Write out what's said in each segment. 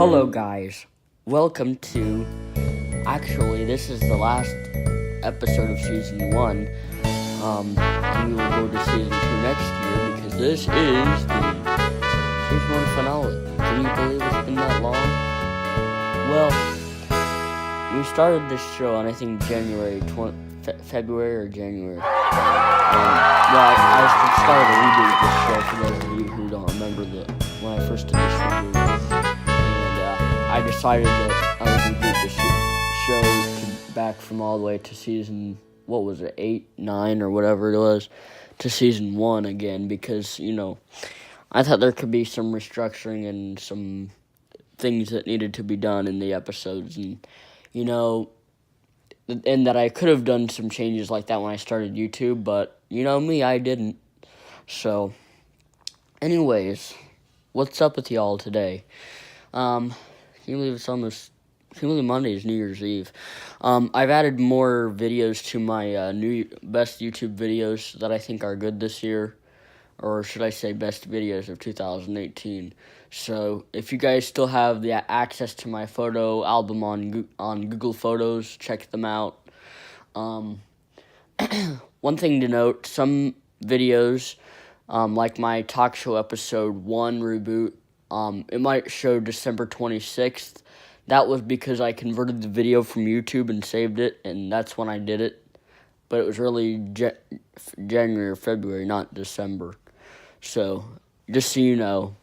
Hello guys, welcome to, actually this is the last episode of Season 1, we will go to Season 2 next year because this is the Season 1 finale. Can you believe it's been that long? Well, we started this show on I think February or January. I started a reboot of this show for those of you who don't remember when I first did this reboot. I decided that I would reboot the show back from all the way to season, 8, 9, or whatever it was, to Season 1 again, because, I thought there could be some restructuring and some things that needed to be done in the episodes, and, and that I could have done some changes like that when I started YouTube, but, me, I didn't. So, anyways, what's up with y'all today? Can you believe Monday is New Year's Eve? I've added more videos to my new best YouTube videos that I think are good this year, or should I say best videos of 2018. So if you guys still have the access to my photo album on Google Photos, check them out. One thing to note, some videos, like my talk show episode 1 reboot, it might show December 26th. That was because I converted the video from YouTube and saved it, and that's when I did it. But it was really January or February, not December. So, just so you know,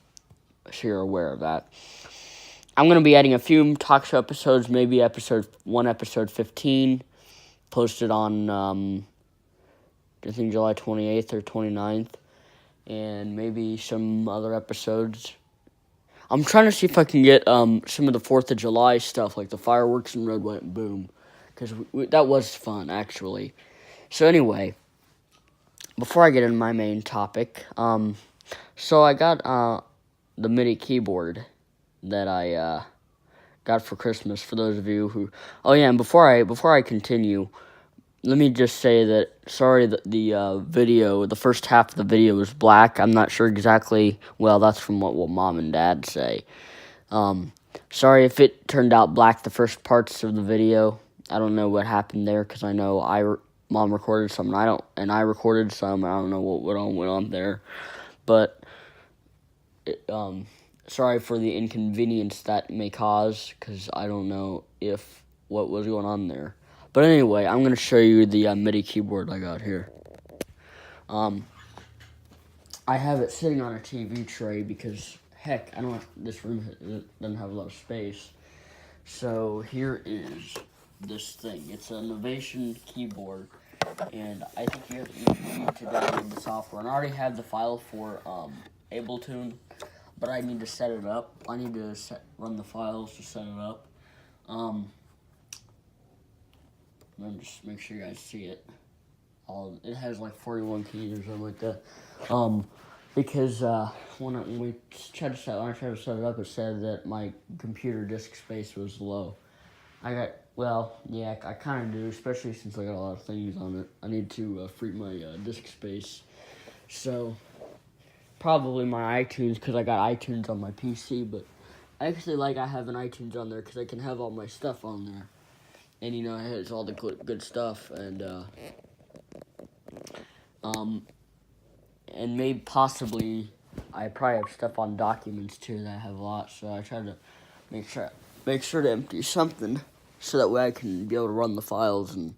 so you're aware of that. I'm going to be adding a few talk show episodes, maybe episode 15, posted on, I think July 28th or 29th, and maybe some other episodes. I'm trying to see if I can get some of the 4th of July stuff, like the fireworks and Red, White, and Boom, because that was fun, actually. So anyway, before I get into my main topic, so I got the MIDI keyboard that I got for Christmas, for those of you who... Oh yeah, and before I continue, let me just say that, sorry that the video, the first half of the video was black. I'm not sure exactly, well, that's from what Mom and Dad say. Sorry if it turned out black the first parts of the video. I don't know what happened there, because I know Mom recorded some, and I recorded some, I don't know what went on there. But, sorry for the inconvenience that may cause, because I don't know what was going on there. But anyway, I'm going to show you the MIDI keyboard I got here. I have it sitting on a TV tray because, heck, this room doesn't have a lot of space. So here is this thing. It's an Innovation keyboard, and I think you need to download the software. And I already have the file for Ableton, but I need to set it up. I need to run the files to set it up. Let me just make sure you guys see it. It has like 41 keys or something like that. Because when I tried to set it up, it said that my computer disk space was low. I kind of do, especially since I got a lot of things on it. I need to free my disk space. So, probably my iTunes, because I got iTunes on my PC, but I actually like having iTunes on there because I can have all my stuff on there. And, it has all the good stuff, and maybe possibly, I probably have stuff on documents, too, that I have a lot, so I try to make sure to empty something, so that way I can be able to run the files and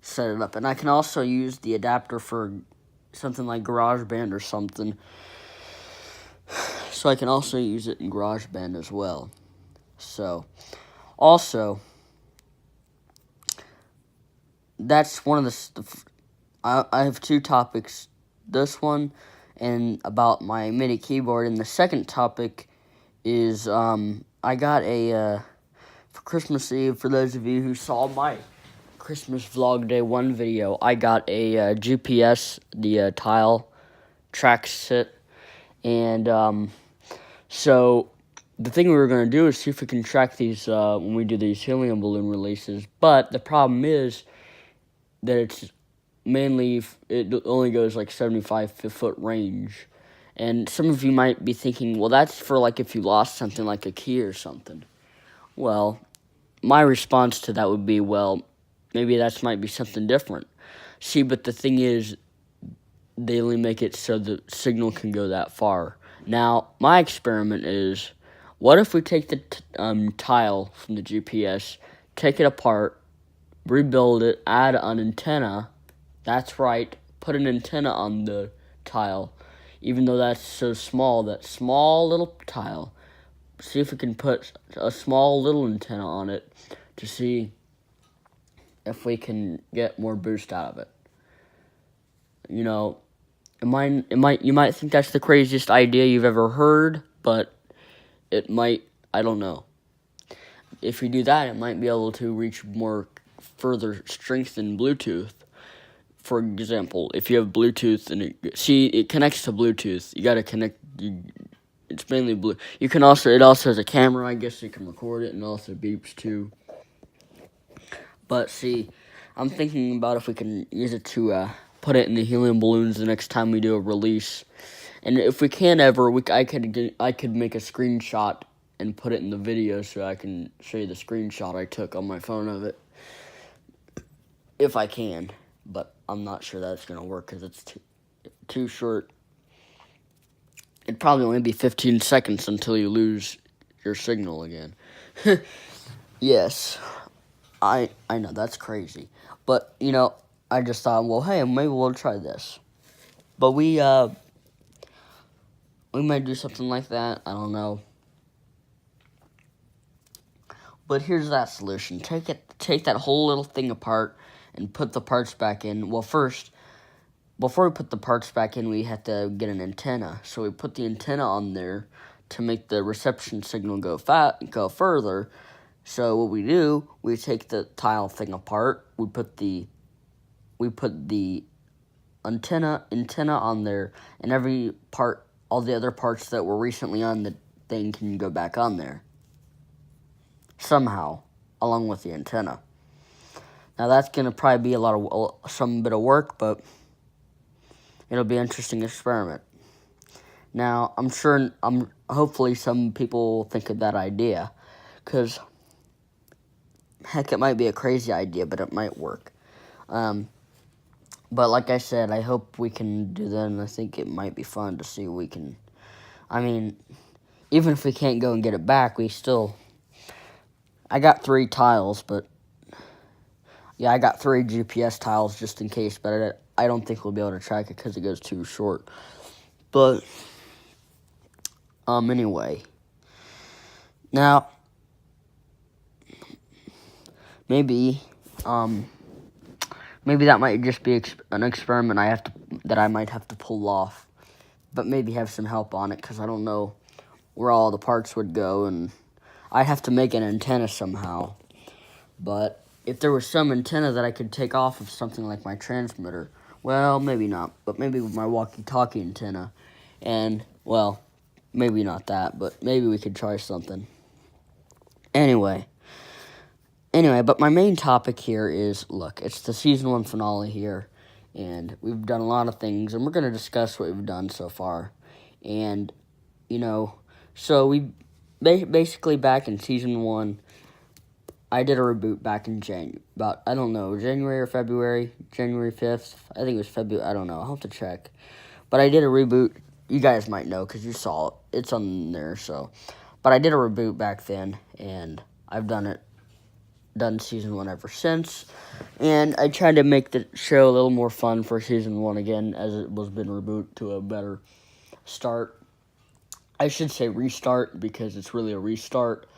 set it up. And I can also use the adapter for something like GarageBand or something, so I can also use it in GarageBand as well. So, also... That's one of the... I have two topics. This one and about my MIDI keyboard. And the second topic is I got for Christmas Eve, for those of you who saw my Christmas Vlog Day 1 video, I got a GPS, the tile track set. And so the thing we were going to do is see if we can track these when we do these helium balloon releases. But the problem is that it only goes like 75-foot range, And some of you might be thinking, well, that's for like if you lost something like a key or something. Well, my response to that would be, well, maybe that might be something different. See, but the thing is, they only make it so the signal can go that far. Now, my experiment is, what if we take the tile from the GPS, take it apart, rebuild it, add an antenna. That's right, put an antenna on the tile, even though that's so small, that small little tile. See if we can put a small little antenna on it to see if we can get more boost out of it. You know, you might think that's the craziest idea you've ever heard, but it might, I don't know. If you do that, it might be able to reach more further strength than Bluetooth. For example, if you have Bluetooth and it connects to Bluetooth, you got to connect. It's mainly blue. It also has a camera, I guess, so you can record it, and also beeps too. But see, I'm thinking about if we can use it to put it in the helium balloons the next time we do a release. And if we can't ever, I could make a screenshot and put it in the video so I can show you the screenshot I took on my phone of it. If I can, but I'm not sure that's going to work because it's too short. It'd probably only be 15 seconds until you lose your signal again. Yes, I know, that's crazy. But, I just thought, well, hey, maybe we'll try this. But we might do something like that. I don't know. But here's that solution. Take that whole little thing apart and put the parts back in. Well, first, before we put the parts back in, we have to get an antenna. So we put the antenna on there to make the reception signal go further. So what we do, we take the tile thing apart. We put the antenna on there, and every part, all the other parts that were recently on the thing can go back on there somehow, along with the antenna. Now that's gonna probably be some bit of work, but it'll be an interesting experiment. Now hopefully some people will think of that idea, because heck, it might be a crazy idea, but it might work. But like I said, I hope we can do that, and I think it might be fun to see if we can. I mean, even if we can't go and get it back, I got 3 tiles, but yeah, I got 3 GPS tiles just in case, but I don't think we'll be able to track it because it goes too short. But anyway, now maybe that might just be an experiment that I might have to pull off, but maybe have some help on it, because I don't know where all the parts would go, and I have to make an antenna somehow. But if there was some antenna that I could take off of something like my transmitter, well, maybe not, but maybe with my walkie-talkie antenna, and, well, maybe not that, but maybe we could try something. Anyway, but my main topic here is, look, it's the Season 1 finale here, and we've done a lot of things, and we're going to discuss what we've done so far. And, so we basically back in Season 1, I did a reboot back in January or February, January 5th. I think it was February, I don't know, I'll have to check. But I did a reboot. You guys might know because you saw it. It's on there, so. But I did a reboot back then, and I've done Season 1 ever since. And I tried to make the show a little more fun for Season 1 again, as it was been rebooted to a better start. I should say restart, because it's really a restart.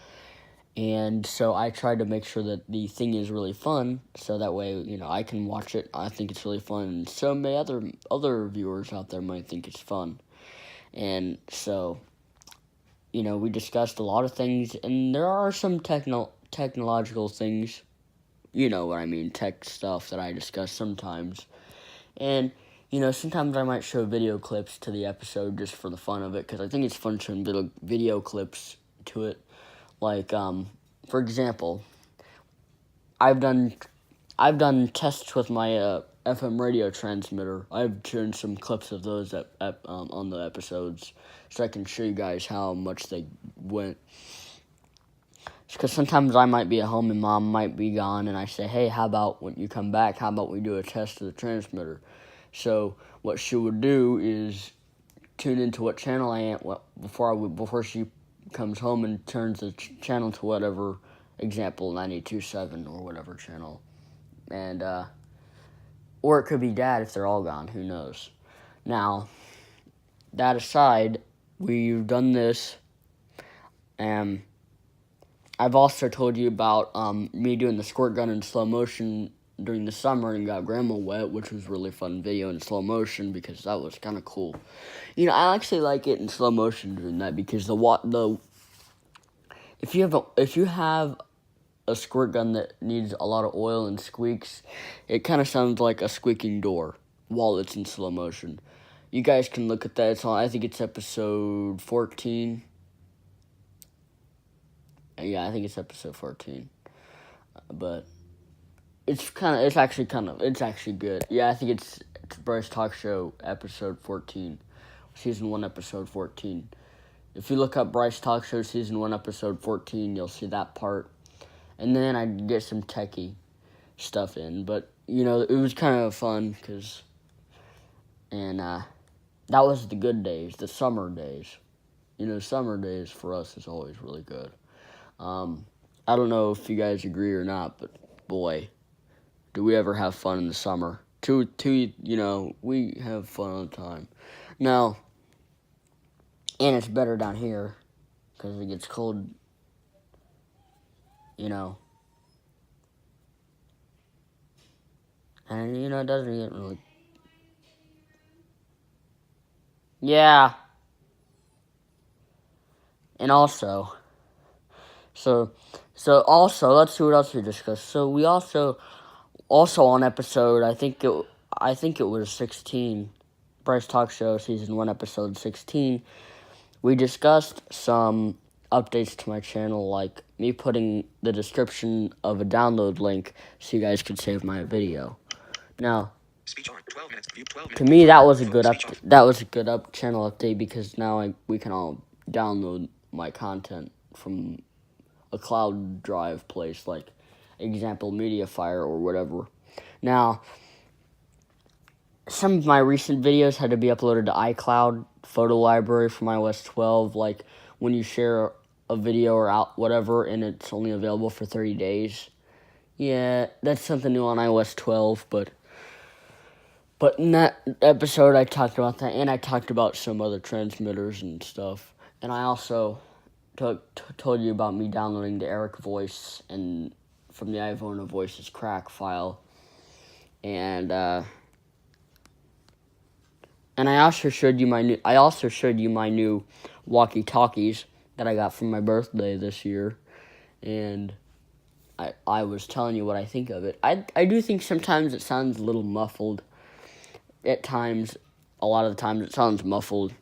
And so I tried to make sure that the thing is really fun, so that way, I can watch it. I think it's really fun, and so may other viewers out there might think it's fun. And so, we discussed a lot of things, and there are some technological things, you know what I mean, tech stuff that I discuss sometimes. And, sometimes I might show video clips to the episode just for the fun of it, because I think it's fun showing video clips to it. Like, for example, I've done tests with my FM radio transmitter. I've turned some clips of those on the episodes, so I can show you guys how much they went. Because sometimes I might be at home and Mom might be gone, and I say, hey, how about when you come back, how about we do a test of the transmitter? So what she would do is tune into what channel I am before she comes home and turns the channel to whatever, example 92.7 or whatever channel, and or it could be Dad if they're all gone. Who knows? Now, that aside, we've done this, and I've also told you about me doing the squirt gun in slow motion during the summer and got Grandma wet, which was a really fun video in slow motion because that was kind of cool. I actually like it in slow motion doing that because if you have a squirt gun that needs a lot of oil and squeaks, it kind of sounds like a squeaking door while it's in slow motion. You guys can look at that. I think it's episode 14. Yeah, I think it's episode 14. But it's actually good. Yeah, I think it's Bryce Talk Show episode 14. Season 1 episode 14. If you look up Bryce Talk Show season 1 episode 14, you'll see that part. And then I get some techie stuff in, but it was kind of fun that was the good days, the summer days. Summer days for us is always really good. I don't know if you guys agree or not, but boy, do we ever have fun in the summer. We have fun all the time. Now, and it's better down here because it gets cold, and it doesn't get really. Yeah. And also, so also, let's see what else we discussed. So we also on episode, I think it was 16, Bryce Talk Show season 1 episode 16, we discussed some updates to my channel, like me putting the description of a download link so you guys could save my video. Now, to me, that was a good channel update because now we can all download my content from a cloud drive place, like example Mediafire or whatever. Now, some of my recent videos had to be uploaded to iCloud photo library from iOS 12, like when you share a video or whatever and it's only available for 30 days. Yeah, that's something new on iOS 12, but in that episode I talked about that, and I talked about some other transmitters and stuff. And I also told you about me downloading the Eric voice and from the iPhone Voices crack file. And I also showed you my new walkie-talkies that I got for my birthday this year. And I was telling you what I think of it. I do think sometimes it sounds a little muffled. At times, a lot of the times it sounds muffled.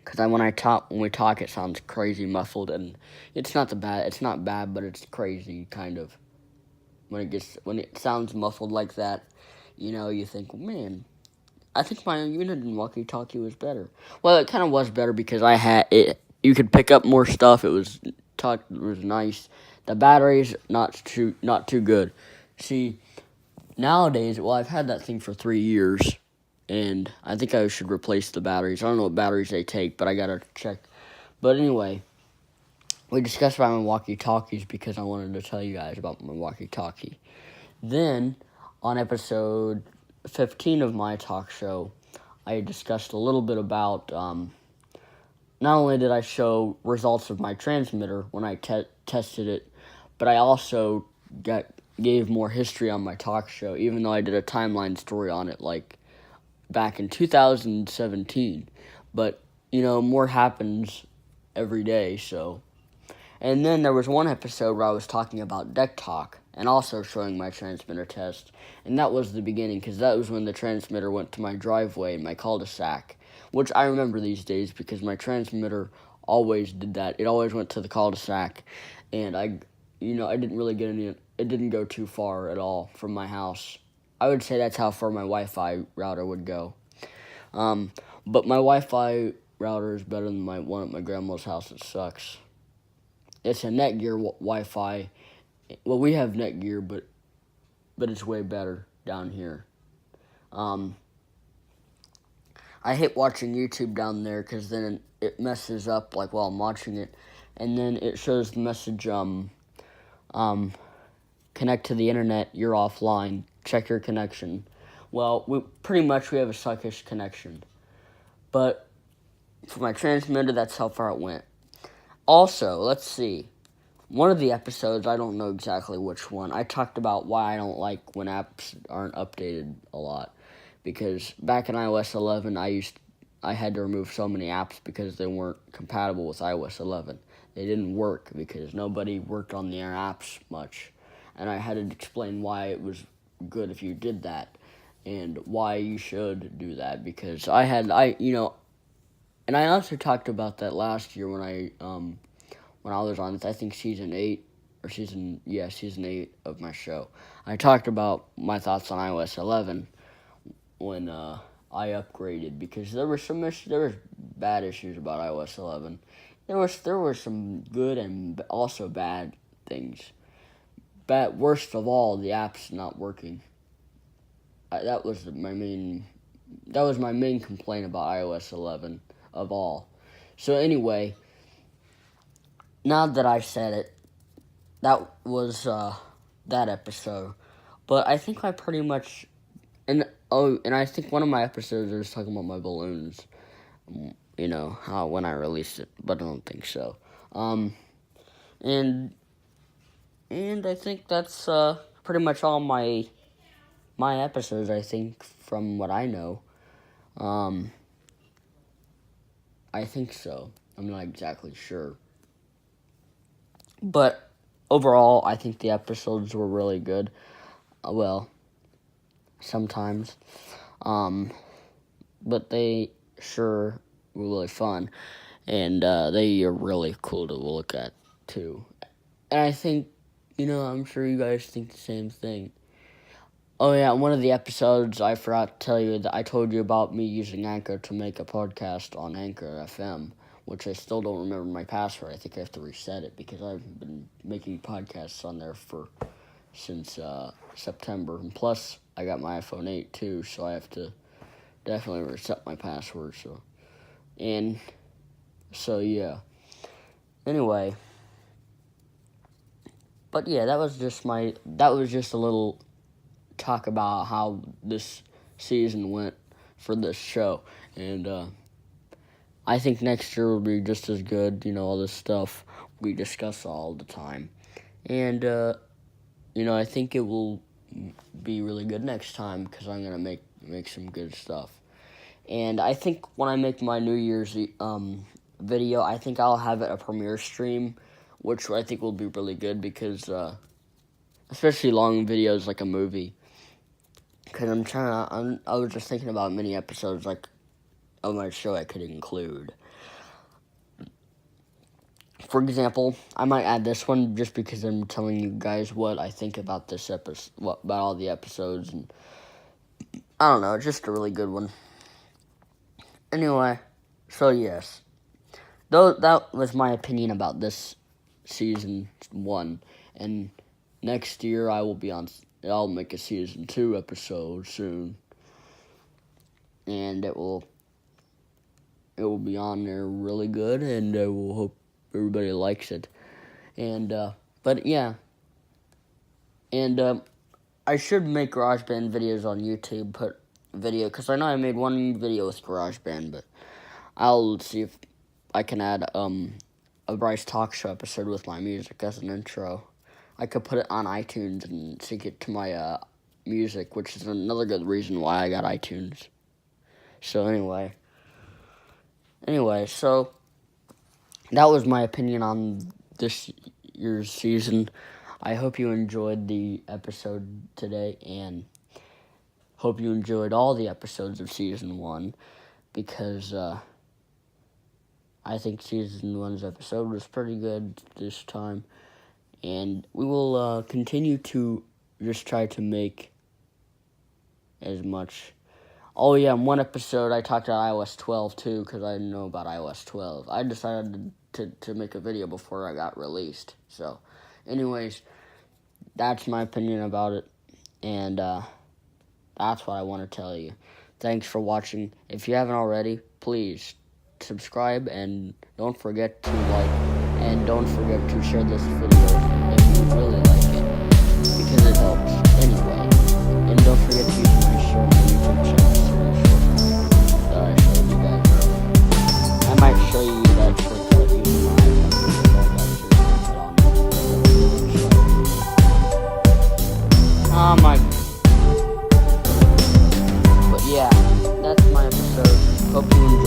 Because when we talk, it sounds crazy muffled, and it's not bad, but it's crazy, kind of. When it sounds muffled like that, you think, man, I think my Uniden walkie-talkie was better. Well, it kind of was better because I had it. You could pick up more stuff. It was nice. The batteries not too good. See, nowadays, well, I've had that thing for 3 years, and I think I should replace the batteries. I don't know what batteries they take, but I gotta check. But anyway, we discussed about my walkie-talkies because I wanted to tell you guys about my walkie-talkie. Then, on episode 15 of my talk show, I discussed a little bit about, not only did I show results of my transmitter when I tested it, but I also gave more history on my talk show, even though I did a timeline story on it, like, back in 2017. But, more happens every day, so. And then there was one episode where I was talking about deck talk and also showing my transmitter test. And that was the beginning, because that was when the transmitter went to my driveway in my cul-de-sac, which I remember these days because my transmitter always did that. It always went to the cul-de-sac, and I didn't really get any. It didn't go too far at all from my house. I would say that's how far my Wi-Fi router would go. But my Wi-Fi router is better than my one at my grandma's house. It sucks. It's a Netgear Wi-Fi. Well, we have Netgear, but it's way better down here. I hate watching YouTube down there because then it messes up like while I'm watching it, and then it shows the message connect to the internet. You're offline. Check your connection. Well, we have a suckish connection, but for my transmitter, that's how far it went. Also, let's see. One of the episodes, I don't know exactly which one, I talked about why I don't like when apps aren't updated a lot. Because back in iOS 11, I had to remove so many apps because they weren't compatible with iOS 11. They didn't work because nobody worked on their apps much. And I had to explain why it was good if you did that and why you should do that. Because and I also talked about that last year when I was on, I think season 8 season 8 of my show. I talked about my thoughts on iOS 11 when I upgraded because there were bad issues about iOS 11. There were some good and also bad things. Worst of all, the app's not working. That was my main complaint about iOS 11 of all. So anyway, now that I said it, that was that episode. But I think I pretty much and I think one of my episodes was talking about my balloons. How when I released it, but I don't think so. And I think that's pretty much all my episodes, I think, from what I know. I think so. I'm not exactly sure. But overall, I think the episodes were really good. Well, sometimes. But they sure were really fun. And they are really cool to look at, too. And I think, I'm sure you guys think the same thing. Oh, yeah, one of the episodes, I forgot to tell you that I told you about me using Anchor to make a podcast on Anchor FM, which I still don't remember my password. I think I have to reset it because I've been making podcasts on there since September. And plus, I got my iPhone 8, too, so I have to definitely reset my password. Yeah. Anyway. But yeah, that was just a little talk about how this season went for this show. And I think next year will be just as good, all this stuff we discuss all the time. And, I think it will be really good next time because I'm going to make some good stuff. And I think when I make my New Year's video, I think I'll have a premiere stream, which I think will be really good because, especially long videos like a movie. Because I was just thinking about many episodes like of my show I could include. For example, I might add this one just because I'm telling you guys what I think about this episode, about all the episodes, and I don't know, just a really good one. Anyway, so yes, that was my opinion about this season 1, and next year I'll make a season 2 episode soon, and it will be on there really good, and I will hope everybody likes it. And but yeah, and I should make GarageBand videos on YouTube. Because I know I made one video with GarageBand, but I'll see if I can add a Bryce talk show episode with my music as an intro. I could put it on iTunes and sync it to my music, which is another good reason why I got iTunes. So anyway, so that was my opinion on this year's season. I hope you enjoyed the episode today, and hope you enjoyed all the episodes of season 1, because I think season 1's episode was pretty good this time. And we will continue to just try to make as much. Oh yeah, in one episode I talked about iOS 12 too, because I didn't know about iOS 12. I decided to make a video before I got released. So, anyways, that's my opinion about it, and that's what I want to tell you. Thanks for watching. If you haven't already, please subscribe, and don't forget to like, and don't forget to share this video if you really like it, because it helps anyway. And don't forget to use my show on my YouTube channel that I showed you guys earlier. I might show you that shortcut using my iPhone. Oh my. But yeah, that's my episode. Hope you enjoyed.